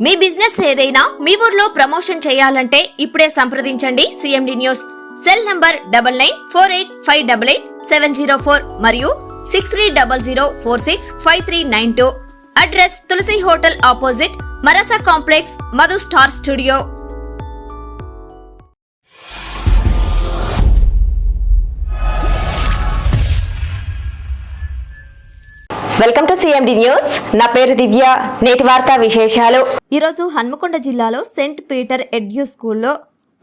మీ business ఏదైనా మీ ఊర్లో promotion చేయాలంటే ఇప్పుడే సంప్రదించండి సిఎండి న్యూస్. సెల్ నంబర్ 9948588704 మరియు 6300465392. Address Tulasi hotel opposite Marasa complex, Madhu star studio. Welcome to CMD news. నా పేరు దివ్య. నేటి వార్తా విశేషాలు. ఈరోజు హన్మకొండ జిల్లాలో సెంట్ పీటర్ ఎడ్యూ స్కూల్లో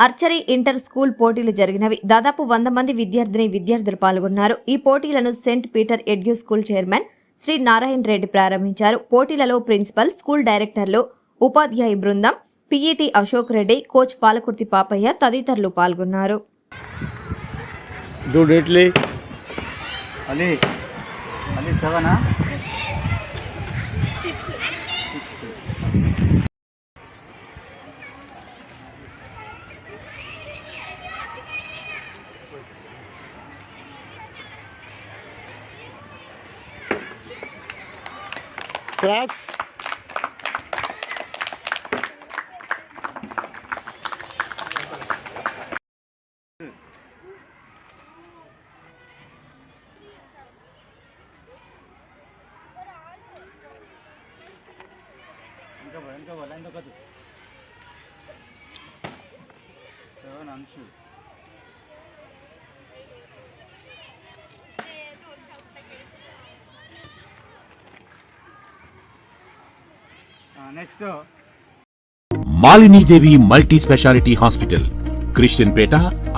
ఆర్చరీ ఇంటర్ స్కూల్ పోటీలు జరిగినవి. దాదాపు 100 మంది విద్యార్థులు పాల్గొన్నారు. ఈ పోటీలను saint Peter edu school chairman Shri Narayana Reddy ప్రారంభించారు. పోటీలలో ప్రిన్సిపల్, స్కూల్ డైరెక్టర్లు, ఉపాధ్యాయ బృందం, పిఈటి అశోక్ రెడ్డి, కోచ్ పాలకుర్తి పాపయ్య తదితరులు పాల్గొన్నారు. Claps. Next Malinidevi multi speciality hospital, Christian Peta,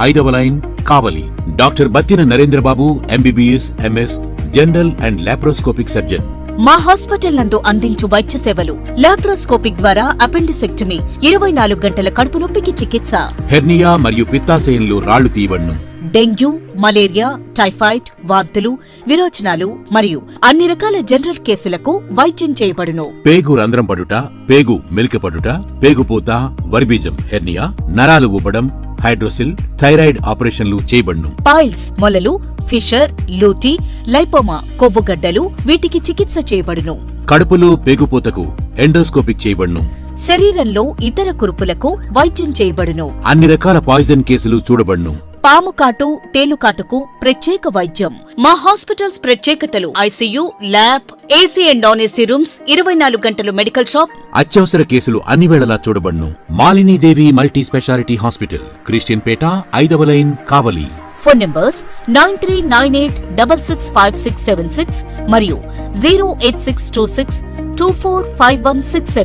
5వ line, Kavali. Doctor Battina Narendra Babu, MBBS, MS, general and laparoscopic surgeon. మా హాస్పిటల్ నందు అందించు వైద్య సేవలు: లాప్రోస్కోపిక్ ద్వారా అపెండిసెక్టమీ, 24 గంటల కడుపు నొప్పికి చికిత్స, హెర్నియా మరియు పిత్తాశయంలో రాళ్లు తీయబడును, డెంగ్యూ, మలేరియా, టైఫాయిడ్, వాంతులు, విరోచనాలు మరియు అన్ని రకాల జనరల్ కేసులకు వైద్యం చేయబడును. పేగు రంధ్రం పడుట, పేగు మెలికపడుట, పేగుపూత, వర్బీజం, హెర్నియా, నరాలు ఊపడం, హైడ్రోసిల్, థైరాయిడ్ ఆపరేషన్లు చేయబడును. పైల్స్, మొలలు, ఫిషర్, లూటీ, లైపోమా, కొవ్వుగడ్డలు, వీటికి చికిత్స చేయబడును. కడుపులో పేగుపూతకు ఎండోస్కోపిక్ చేయబడును. శరీరంలో ఇతర కురుపులకు వైద్యం చేయబడును. అన్ని రకాల పాయిజన్ కేసులు చూడబడును. పాము కాటు, తేలుకాటుకు ప్రత్యేక వైద్యం. మా హాస్పిటల్స్ ప్రత్యేకతలు: ICU, lab, AC and non AC rooms, 24 గంటలు మెడికల్ షాప్. అత్యవసర కేసులు అన్ని వేళలా చూడబడును. Malinidevi multi speciality hospital, Christian Peta, 5వ లైన్, కావలి. ఫోన్ నంబర్స్ 9398665676 మరియు 08626245167.